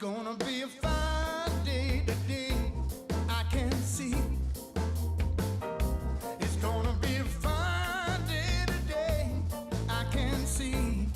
gonna be a fine day today, I can see. It's gonna be a fine day today, I can see.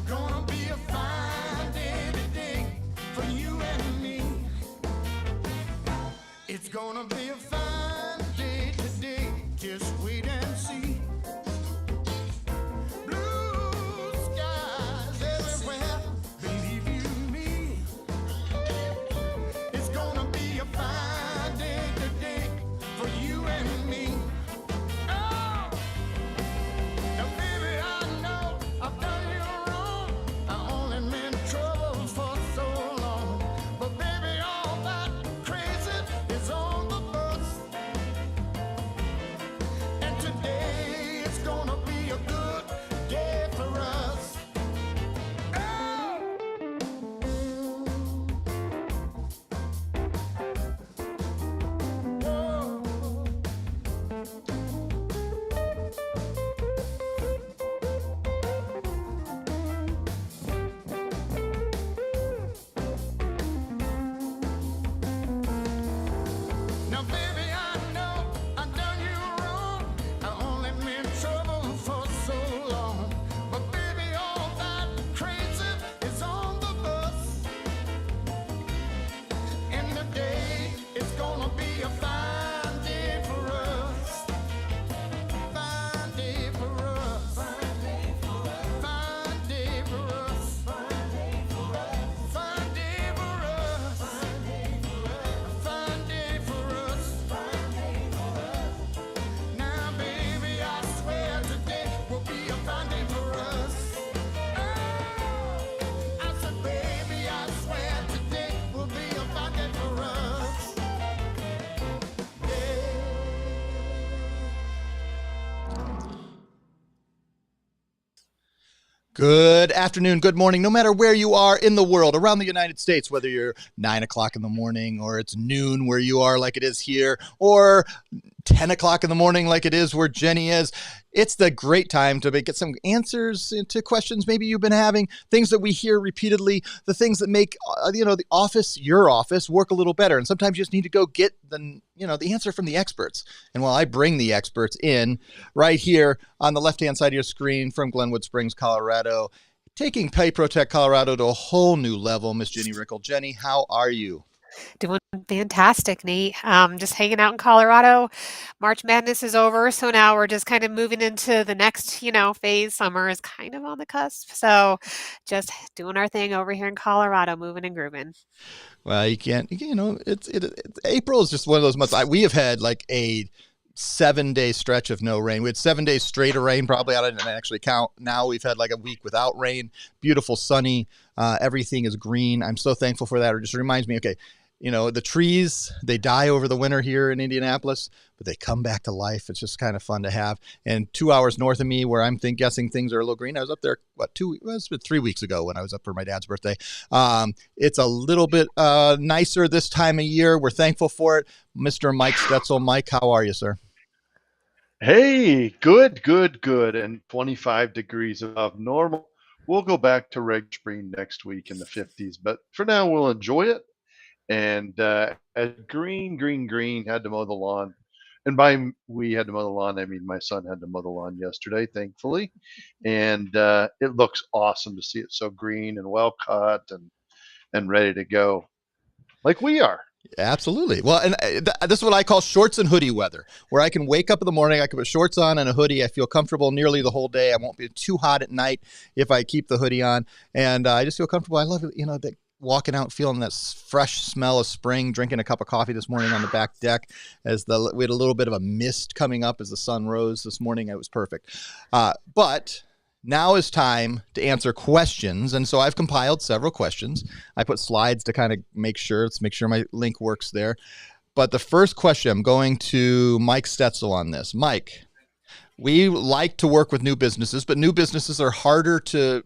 Gonna be a fine day today for you and me. It's gonna be a fine day today, just wait and see. Blue skies everywhere, believe you me. It's gonna be a fine day today for you and me. Oh, now baby, I know I've done you wrong. I only meant trouble for so long. But baby, all that crazy is on the bus. And today it's gonna be a good day for us. Oh! Whoa. Now, baby, I know I done you wrong. I only meant trouble for so long. But baby, all that crazy is on the bus. And today it's gonna be a fine day for us. Fine day for us. Fine day for us. Fine day for us. Fine day for us. Fine day for us. Fine day for us. Fine day for us. Now, baby, I swear today will be a fine day for us. Oh, I said, baby, I swear today will be a fine day for us. Yeah. Good afternoon, good morning, no matter where you are in the world, around the United States, whether you're 9 o'clock in the morning or it's noon where you are like it is here, or 10 o'clock in the morning like it is where Jenny is. It's the great time to get some answers to questions maybe you've been having, things that we hear repeatedly, the things that make, the office, your office, work a little better. And sometimes you just need to go get the answer from the experts. And while I bring the experts in right here on the left-hand side of your screen from Glenwood Springs, Colorado, taking Pay Protect Colorado to a whole new level, Miss Jenny Rickle. Jenny, how are you? Doing fantastic, Nate. Just hanging out in Colorado. March Madness is over, so now we're just kind of moving into the next, phase. Summer is kind of on the cusp, so just doing our thing over here in Colorado, moving and grooving. Well, you can't, April is just one of those months. We have had like a 7-day stretch of no rain. We had 7 days straight of rain, probably. I didn't actually count. Now we've had like a week without rain, beautiful, sunny. Everything is green. I'm so thankful for that. It just reminds me, okay, the trees, they die over the winter here in Indianapolis, but they come back to life. It's just kind of fun to have. And 2 hours north of me, where I'm guessing things are a little green. I was up there, 3 weeks ago when I was up for my dad's birthday. It's a little bit nicer this time of year. We're thankful for it. Mr. Mike Stetzel. Mike, how are you, sir? Hey, good. And 25 degrees above normal. We'll go back to Red Spring next week in the 50s, but for now we'll enjoy it. And green, had to mow the lawn. And by we had to mow the lawn, I mean my son had to mow the lawn yesterday, thankfully. And it looks awesome to see it so green and well cut and ready to go, like we are. Absolutely. Well, and this is what I call shorts and hoodie weather, where I can wake up in the morning, I can put shorts on and a hoodie. I feel comfortable nearly the whole day. I won't be too hot at night if I keep the hoodie on. And I just feel comfortable. I love it, walking out feeling that fresh smell of spring, drinking a cup of coffee this morning on the back deck as we had a little bit of a mist coming up as the sun rose this morning. It was perfect. But now is time to answer questions. And so I've compiled several questions. I put slides to kind of make sure my link works there. But the first question, I'm going to Mike Stetzel on this. Mike, we like to work with new businesses, but new businesses are harder to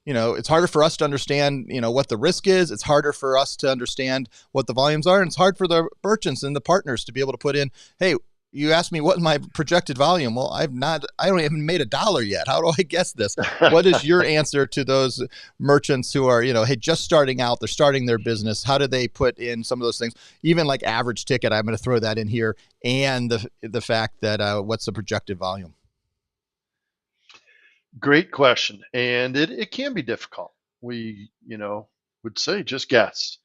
it's harder for us to understand, what the risk is. It's harder for us to understand what the volumes are. And it's hard for the merchants and the partners to be able to put in, hey, you asked me what my projected volume. Well, I don't even made $1 yet. How do I guess this? What is your answer to those merchants who are, hey, just starting out, they're starting their business? How do they put in some of those things? Even like average ticket, I'm going to throw that in here. And the fact that what's the projected volume? Great question. And it can be difficult. We, would say just guess.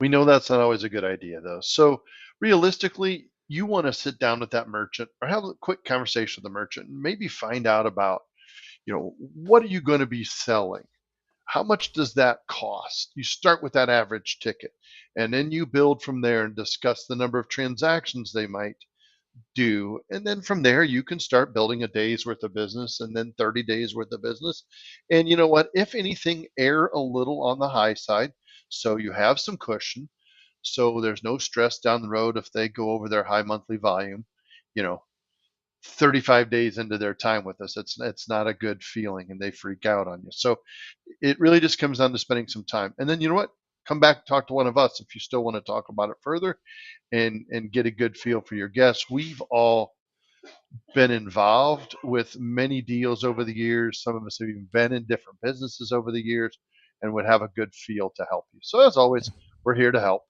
We know that's not always a good idea, though. So realistically, you want to sit down with that merchant or have a quick conversation with the merchant and maybe find out about, what are you going to be selling? How much does that cost? You start with that average ticket and then you build from there and discuss the number of transactions they might do. And then from there, you can start building a day's worth of business and then 30 days worth of business. And you know what? If anything, err a little on the high side so you have some cushion. So there's no stress down the road if they go over their high monthly volume, you know, 35 days into their time with us. It's not a good feeling and they freak out on you. So it really just comes down to spending some time. And then you know what? Come back, talk to one of us if you still want to talk about it further and get a good feel for your guests. We've all been involved with many deals over the years. Some of us have even been in different businesses over the years and would have a good feel to help you. So as always, we're here to help,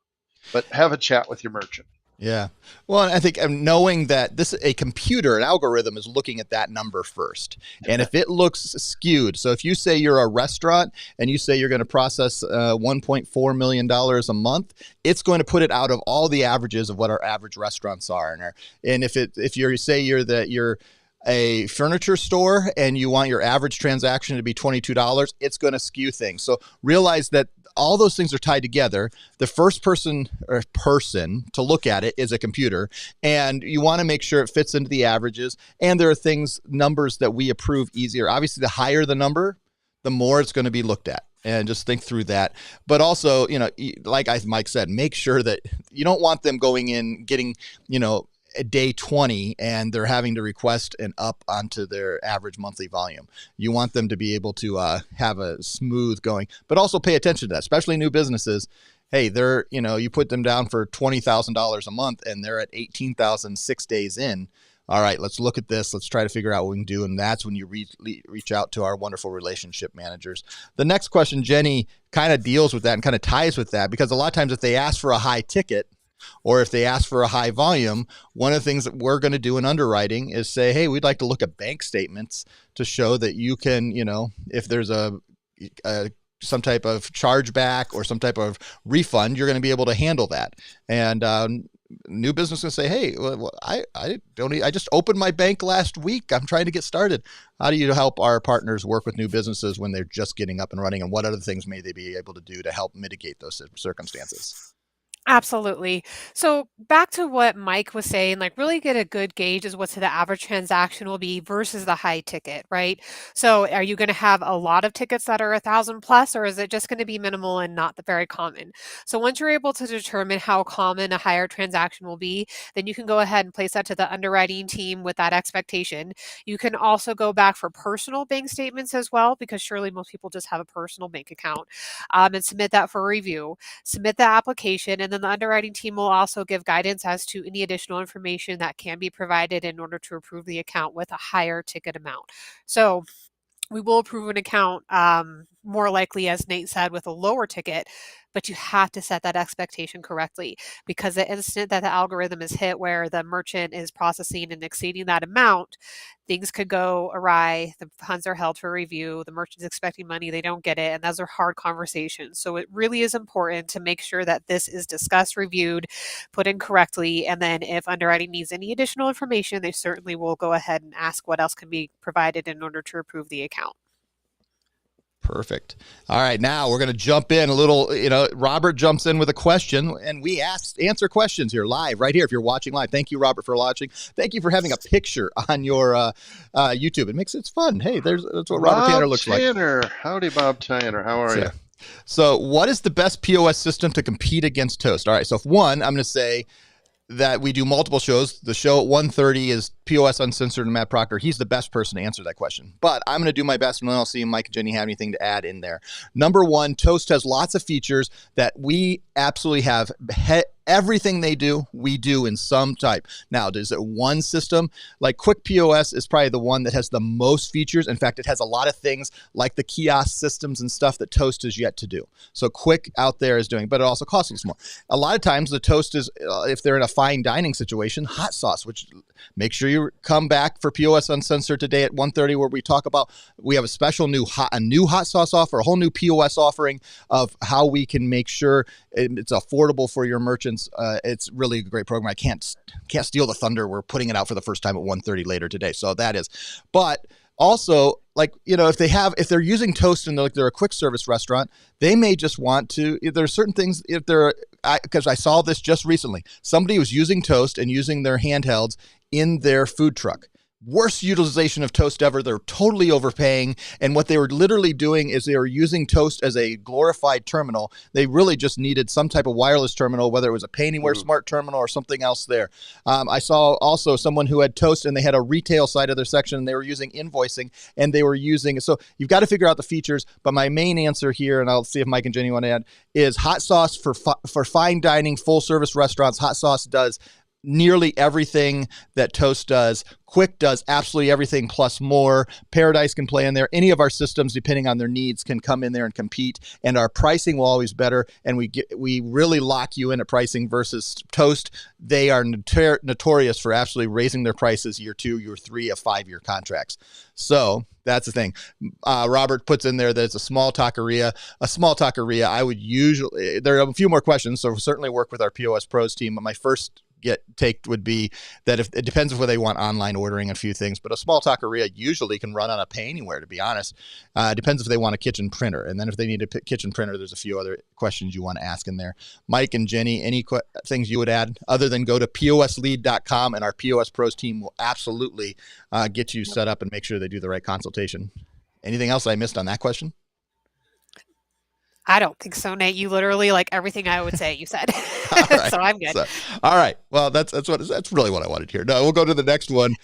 but have a chat with your merchant. Yeah. Well, I think knowing that a computer, an algorithm is looking at that number first. And if it looks skewed, so if you say you're a restaurant and you say you're going to process $1.4 million a month, it's going to put it out of all the averages of what our average restaurants are. And if you say you're a furniture store and you want your average transaction to be $22, it's going to skew things. So realize that all those things are tied together. The first person to look at it is a computer, and you want to make sure it fits into the averages. And there are numbers that we approve easier. Obviously, the higher the number, the more it's going to be looked at. And just think through that. But also, like Mike said, make sure that you don't want them going in, getting, day 20 and they're having to request an up onto their average monthly volume. You want them to be able to have a smooth going, but also pay attention to that, especially new businesses. Hey, you put them down for $20,000 a month and they're at 18,000 6 days in. All right, let's look at this. Let's try to figure out what we can do. And that's when you reach out to our wonderful relationship managers. The next question, Jenny, kind of deals with that and kind of ties with that, because a lot of times if they ask for a high ticket, or if they ask for a high volume, one of the things that we're going to do in underwriting is say, hey, we'd like to look at bank statements to show that you can, if there's some type of chargeback or some type of refund, you're going to be able to handle that. And new business can say, hey, I just opened my bank last week. I'm trying to get started. How do you help our partners work with new businesses when they're just getting up and running? And what other things may they be able to do to help mitigate those circumstances? Absolutely. So back to what Mike was saying, like really get a good gauge as what the average transaction will be versus the high ticket, right? So are you going to have a lot of tickets that are 1,000 plus, or is it just going to be minimal and not very common? So once you're able to determine how common a higher transaction will be, then you can go ahead and place that to the underwriting team with that expectation. You can also go back for personal bank statements as well, because surely most people just have a personal bank account, and submit that for review. Submit the application, and then the underwriting team will also give guidance as to any additional information that can be provided in order to approve the account with a higher ticket amount. So we will approve an account more likely, as Nate said, with a lower ticket, but you have to set that expectation correctly, because the instant that the algorithm is hit where the merchant is processing and exceeding that amount, things could go awry. The funds are held for review. The merchant's expecting money. They don't get it. And those are hard conversations. So it really is important to make sure that this is discussed, reviewed, put in correctly. And then if underwriting needs any additional information, they certainly will go ahead and ask what else can be provided in order to approve the account. Perfect. All right, now we're going to jump in a little. Robert jumps in with a question, and we answer questions here live, right here. If you're watching live, thank you, Robert, for watching. Thank you for having a picture on your YouTube. It makes it fun. Hey, that's what Robert Tanner looks like. Howdy, Bob Tanner. How are you? So, what is the best POS system to compete against Toast? All right, so if I'm going to say that we do multiple shows. The show at 1:30 is POS Uncensored and Matt Proctor. He's the best person to answer that question. But I'm going to do my best, and then I'll see if Mike and Jenny have anything to add in there. Number one, Toast has lots of features that we absolutely have Everything they do, we do in some type. Now, is it one system? Like Quick POS is probably the one that has the most features. In fact, it has a lot of things like the kiosk systems and stuff that Toast is yet to do. So Quick out there is doing, but it also costs us more. A lot of times the Toast is, if they're in a fine dining situation, hot sauce, which make sure you come back for POS Uncensored today at 1:30, where we talk about, we have a special new hot sauce offer, a whole new POS offering of how we can make sure it's affordable for your merchants. It's really a great program. I can't steal the thunder. We're putting it out for the first time at 1:30 later today. So that is, but also, like, if they're using Toast and they're a quick service restaurant, they may just want to, there are certain things, because I saw this just recently. Somebody was using Toast and using their handhelds in their food truck. Worst utilization of Toast ever. They're totally overpaying. And what they were literally doing is they were using Toast as a glorified terminal. They really just needed some type of wireless terminal, whether it was a Pay Anywhere smart terminal or something else there. I saw also someone who had Toast and they had a retail side of their section and they were using invoicing and they were using, so you've got to figure out the features. But my main answer here, and I'll see if Mike and Jenny want to add, is hot sauce for fine dining, full service restaurants. Hot sauce does nearly everything that Toast does. Quick does absolutely everything plus more. Paradise can play in there. Any of our systems, depending on their needs, can come in there and compete. And our pricing will always better. And we really lock you in at pricing versus Toast. They are notorious for absolutely raising their prices year 2, year 3 of 5-year contracts. So that's the thing. Robert puts in there that it's a small taqueria. A small taqueria, I would usually, there are a few more questions, so we'll certainly work with our POS Pros team. But my first take would be that if it depends if they want online ordering, a few things, but a small taqueria usually can run on a Pay Anywhere, to be honest. It depends if they want a kitchen printer. And then if they need a kitchen printer, there's a few other questions you want to ask in there. Mike and Jenny, any things you would add other than go to poslead.com and our POS Pros team will absolutely get you set up and make sure they do the right consultation. Anything else I missed on that question? I don't think so, Nate. You literally, like, everything I would say, you said. Right. So I'm good. All right. Well, that's really what I wanted to hear. No, we'll go to the next one.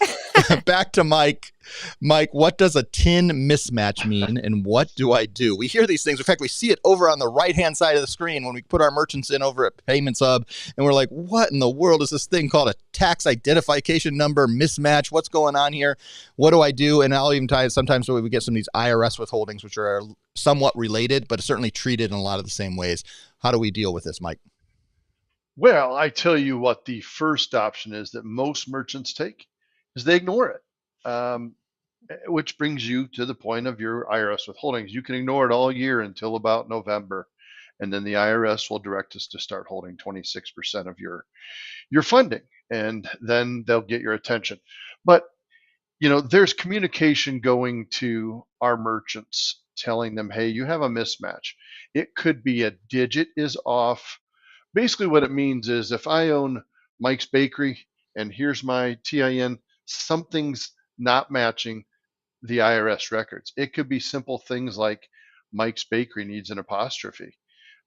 Back to Mike. Mike, what does a tin mismatch mean and what do I do? We hear these things. In fact, we see it over on the right-hand side of the screen when we put our merchants in over at Payments Hub, and we're like, what in the world is this thing called a tax identification number mismatch? What's going on here? What do I do? And I'll even tie it sometimes when we get some of these IRS withholdings, which are somewhat related, but certainly treated in a lot of the same ways. How do we deal with this, Mike? Well, I tell you what, the first option is that most merchants take is they ignore it, which brings you to the point of your IRS withholdings. You can ignore it all year until about November, and then the IRS will direct us to start holding 26% of your funding, and then they'll get your attention. But there's communication going to our merchants telling them, hey, you have a mismatch. It could be a digit is off. Basically what it means is if I own Mike's Bakery and here's my TIN, something's not matching the IRS records. It could be simple things like Mike's Bakery needs an apostrophe.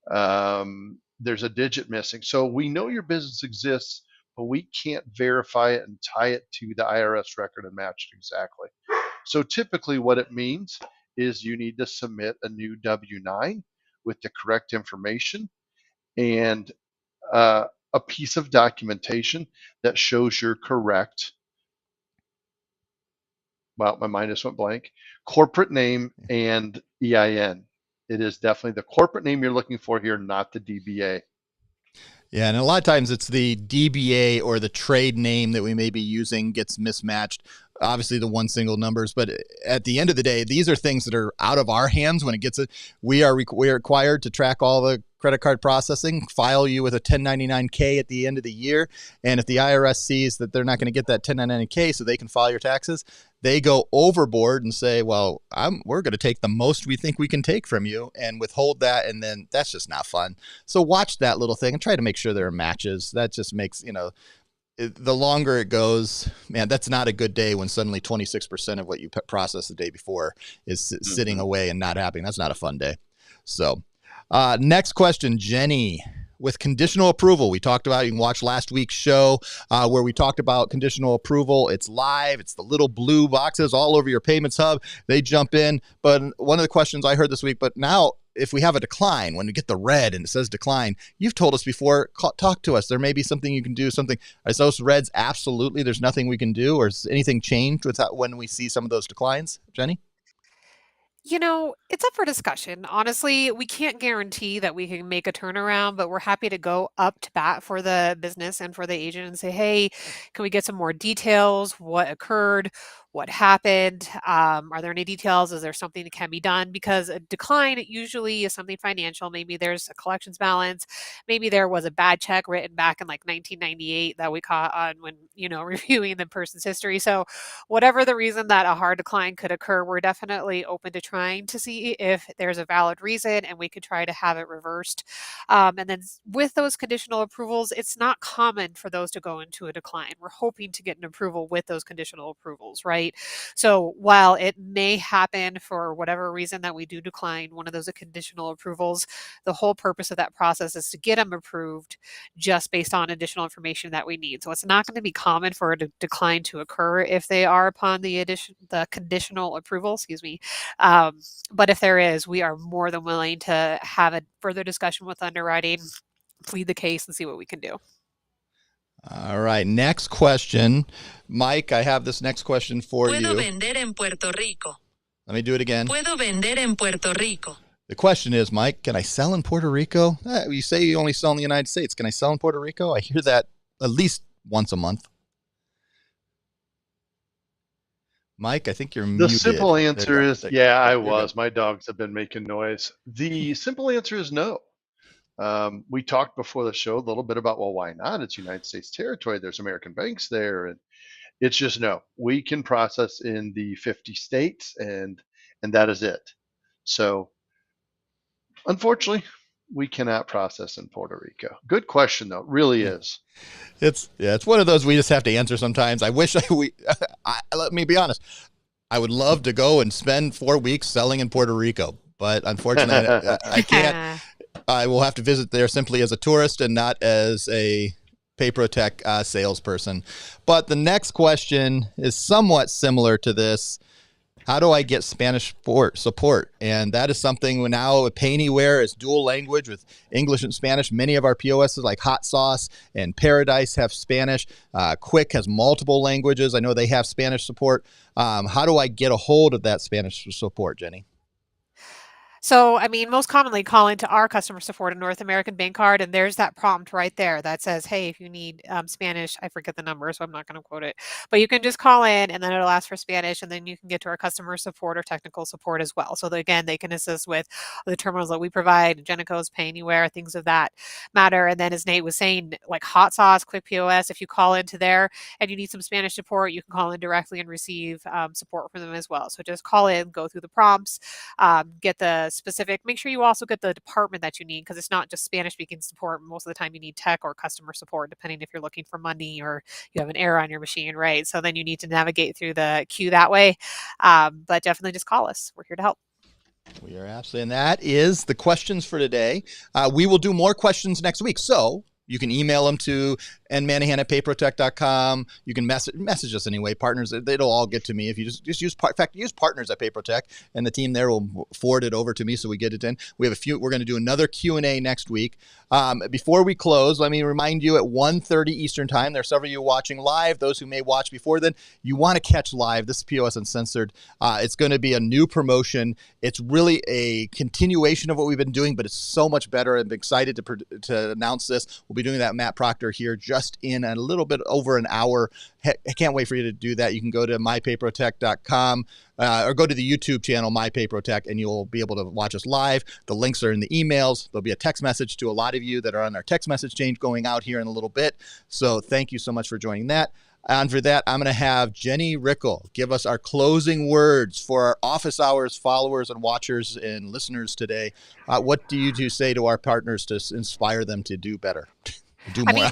There's a digit missing. So we know your business exists, but we can't verify it and tie it to the IRS record and match it exactly. So typically what it means is you need to submit a new W-9 with the correct information and a piece of documentation that shows you're correct. Well, my mind just went blank. Corporate name and EIN. It is definitely the corporate name you're looking for here, not the DBA. Yeah, and a lot of times it's the DBA or the trade name that we may be using gets mismatched. Obviously the one single numbers, but at the end of the day, these are things that are out of our hands when it gets it. We are required to track all the credit card processing, file you with a 1099-K at the end of the year. And if the IRS sees that they're not going to get that 1099-K so they can file your taxes, they go overboard and say, well, we're going to take the most we think we can take from you and withhold that. And then that's just not fun. So watch that little thing and try to make sure there are matches. That just makes, the longer it goes, man, that's not a good day when suddenly 26% of what you processed the day before is sitting away and not happening. That's not a fun day. So next question, Jenny. With conditional approval, we talked about, you can watch last week's show where we talked about conditional approval. It's live. It's the little blue boxes all over your Payments Hub. They jump in. But one of the questions I heard this week, but now if we have a decline, when we get the red and it says decline, you've told us before, talk to us. There may be something you can do, something. Is those reds absolutely there's nothing we can do, or has anything changed with that when we see some of those declines, Jenny? It's up for discussion. Honestly, we can't guarantee that we can make a turnaround, but we're happy to go up to bat for the business and for the agent and say, hey, can we get some more details? What occurred? What happened? Are there any details? Is there something that can be done? Because a decline usually is something financial. Maybe there's a collections balance. Maybe there was a bad check written back in like 1998 that we caught on when, reviewing the person's history. So whatever the reason that a hard decline could occur, we're definitely open to trying to see if there's a valid reason and we could try to have it reversed. And then with those conditional approvals, it's not common for those to go into a decline. We're hoping to get an approval with those conditional approvals, right? So while it may happen for whatever reason that we do decline one of those conditional approvals, the whole purpose of that process is to get them approved just based on additional information that we need. So it's not going to be common for a decline to occur if they are upon the conditional approval, excuse me. But if there is, we are more than willing to have a further discussion with underwriting, plead the case, and see what we can do. All right, next question. Mike, I have this next question for you. Puedo vender en Puerto Rico. Let me do it again. Puedo vender en Puerto Rico. The question is, Mike, can I sell in Puerto Rico? You say you only sell in the United States. Can I sell in Puerto Rico? I hear that at least once a month. Mike, I think you're muted. The simple answer is, I was. Go. My dogs have been making noise. The simple answer is no. We talked before the show a little bit about, well, why not? It's United States territory. There's American banks there. And it's just no. We can process in the 50 states, and that is it. So, unfortunately, we cannot process in Puerto Rico. Good question, though. It really is. It's one of those we just have to answer sometimes. I wish let me be honest. I would love to go and spend 4 weeks selling in Puerto Rico, but unfortunately, I can't. I will have to visit there simply as a tourist and not as a PayProtect salesperson. But the next question is somewhat similar to this. How do I get Spanish support? And that is something now Payneware is dual language with English and Spanish. Many of our POSs like Hot Sauce and Paradise have Spanish. Quick has multiple languages. I know they have Spanish support. How do I get a hold of that Spanish support, Jenny? So, most commonly call into our customer support at North American Bank Card, and there's that prompt right there that says, hey, if you need Spanish, I forget the number, so I'm not going to quote it, but you can just call in and then it'll ask for Spanish, and then you can get to our customer support or technical support as well. So again, they can assist with the terminals that we provide, Genico's, Payneware, things of that matter. And then as Nate was saying, like Hot Sauce, Quick POS, if you call into there and you need some Spanish support, you can call in directly and receive support from them as well. So just call in, go through the prompts, get the specific, make sure you also get the department that you need, because it's not just Spanish speaking support. Most of the time you need tech or customer support, depending if you're looking for money or you have an error on your machine, right? So then you need to navigate through the queue that way. But definitely just call us. We're here to help. We are absolutely, and that is the questions for today. We will do more questions next week. So you can email them to nmanahan@payprotect.com. You can message us anyway. Partners, it'll all get to me. If you just use partners at PayProtect, and the team there will forward it over to me so we get it in. We have a few. We're going to do another Q&A next week. Before we close, let me remind you at 1:30 Eastern Time. There are several of you watching live. Those who may watch before then, you want to catch live. This is POS Uncensored. It's going to be a new promotion. It's really a continuation of what we've been doing, but it's so much better. I'm excited to announce this. We'll be doing that, Matt Proctor, here just in a little bit over an hour. I can't wait for you to do that. You can go to mypayprotect.com or go to the YouTube channel, MyPayProtect, and you'll be able to watch us live. The links are in the emails. There'll be a text message to a lot of you that are on our text message chain going out here in a little bit. So thank you so much for joining that. And for that, I'm going to have Jenny Rickel give us our closing words for our office hours followers and watchers and listeners today. What do you say to our partners to inspire them to do better? Do more.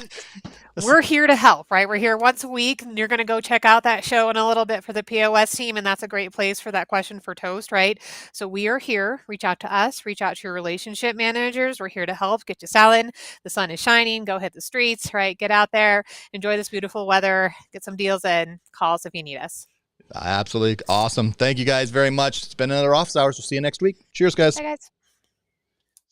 We're here to help, right? We're here once a week, and you're going to go check out that show in a little bit for the POS team, and that's a great place for that question for Toast, right? So we are here. Reach out to us. Reach out to your relationship managers. We're here to help get you selling. The sun is shining. Go hit the streets, right? Get out there. Enjoy this beautiful weather. Get some deals in. Call us if you need us. Absolutely awesome. Thank you guys very much. It's been another office hours. We'll see you next week. Cheers, guys. Bye, guys.